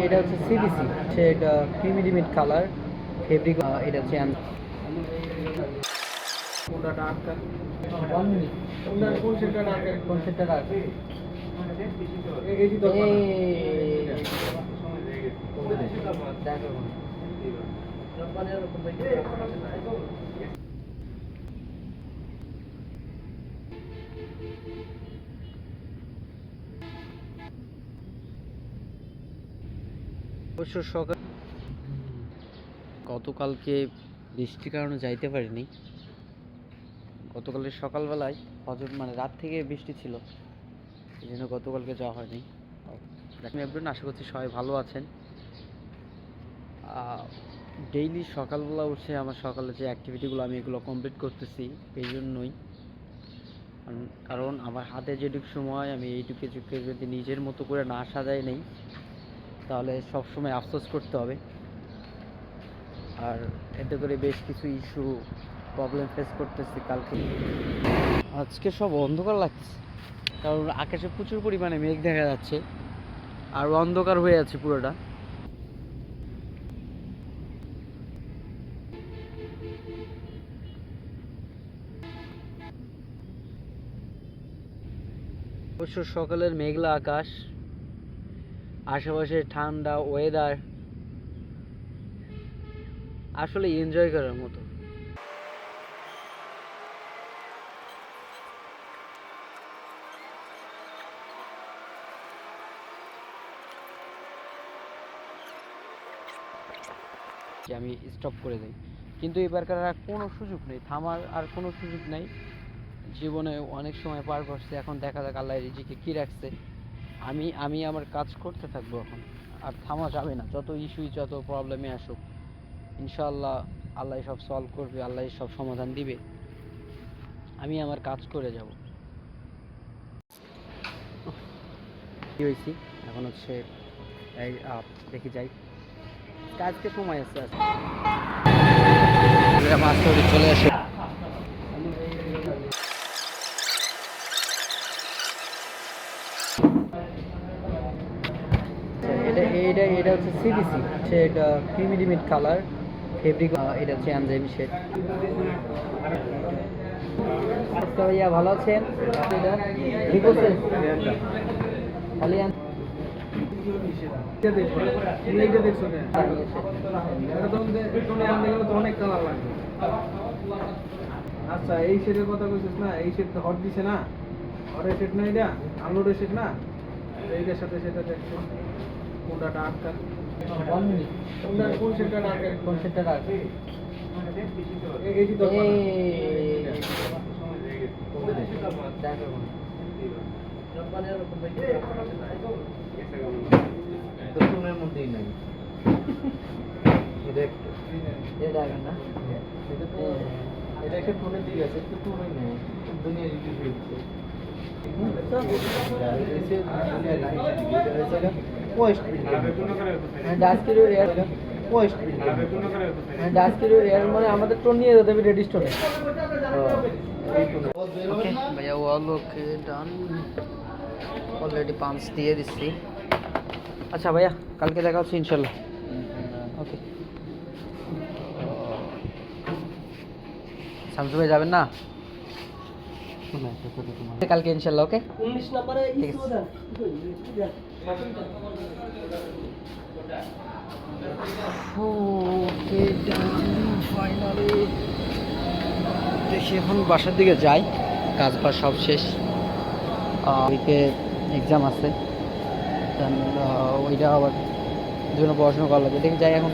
এটা হচ্ছে সিবিসি, সে এটা ক্রিমি লিমিট কালার ফেব্রিক। এটা হচ্ছে কোনটা ডার্ক কোন সেটটা ডার্ক কোন সেটটা ডার্ক? এই যে তো অবশ্য সকাল গতকালকে বৃষ্টির কারণে যাইতে পারিনি। গতকালের সকালবেলায় মানে রাত থেকে বৃষ্টি ছিল, এই জন্য গতকালকে যাওয়া হয়নি। দেখুন এভরিওয়ান, আশা করছি সবাই ভালো আছেন। ডেইলি সকালবেলা উঠে আমার সকালে যে অ্যাক্টিভিটিগুলো আমি এগুলো কমপ্লিট করতেছি এই জন্যই, কারণ আমার হাতে যেটুকু সময় আমি এইটুকু যদি নিজের মতো করে না সাজাই নেই তাহলে সবসময় আফসোস করতে হবে। আর এতে করে বেশ কিছু ইস্যু প্রবলেম ফেস করতেছি। কালকে আজকে সব অন্ধকার লাগছে, কারণ আকাশে প্রচুর পরিমাণে মেঘ দেখা যাচ্ছে আর অন্ধকার হয়ে আছে পুরোটা। অবশ্য সকালের মেঘলা আকাশ, আশেপাশে ঠান্ডা ওয়েদার, আসলে এনজয় করার মতো। আমি স্টপ করে দিই, কিন্তু এবারকার আর কোনো সুযোগ নেই, থামার আর কোনো সুযোগ নেই। জীবনে অনেক সময় পার করছে, এখন দেখা যাক আল্লাহ রিজিকে কী রাখছে। আমি আমার কাজ করতে থাকবো এখন, আর থামা যাবে না। যত ইস্যুই যত প্রবলেমে আসুক, ইনশাআল্লাহ আল্লাহ সব সলভ করবে, আল্লাহ সব সমাধান দিবে। আমি আমার কাজ করে যাব। কি হয়েছি এখন হচ্ছে এই দেখি যাই, আজকে সময় আছে। মাছ ধরে চলে আসে। এটা হচ্ছে সিবিসি, সে এটা ক্রিমি লিমিট কালার ফেব্রিক। এটা হচ্ছে অ্যানজাইম শেড। ভাইয়া ভালো আছেন? অনেক কালার লাগবে। আচ্ছা, এই শেডের কথা কইছিস না? এই শেড তো হট দিছে না, হটের শেড না, এটা আনলোডের শেড না। এইটার সাথে সেটা দেখছো কোনটা ডার্ক কোন শেডটা ডার্ক কোন সেটটা ডার্ক? এই যে তো ফোনের মধ্যেই নাই। এটা না, এটা একটা ফোনের দিকে আছে, একটু ফোনই নেই, দুনিয়া রিভিউ হচ্ছে। মানে আমাদের টোন নিয়ে যেতে হবে রেডি স্টোরে। ভাইয়া ওয়াল ওকে ডান, অলরেডি পাম্পস দিয়ে দিচ্ছি। আচ্ছা ভাইয়া, কালকে দেখা হচ্ছে ইনশাল্লাহ। ওকে, শামসু ভাই যাবেন না কালকে ইনশাল্লাহ? ওকে, 19 নম্বরে ফাইনালি দেখি এখন বাসার দিকে যাই। কাজ বাজ সব শেষ, ওইকে এক্সাম আছে, ওইটা আবার জন্য পড়াশোনা করা লাগবে। দেখি যাই এখন।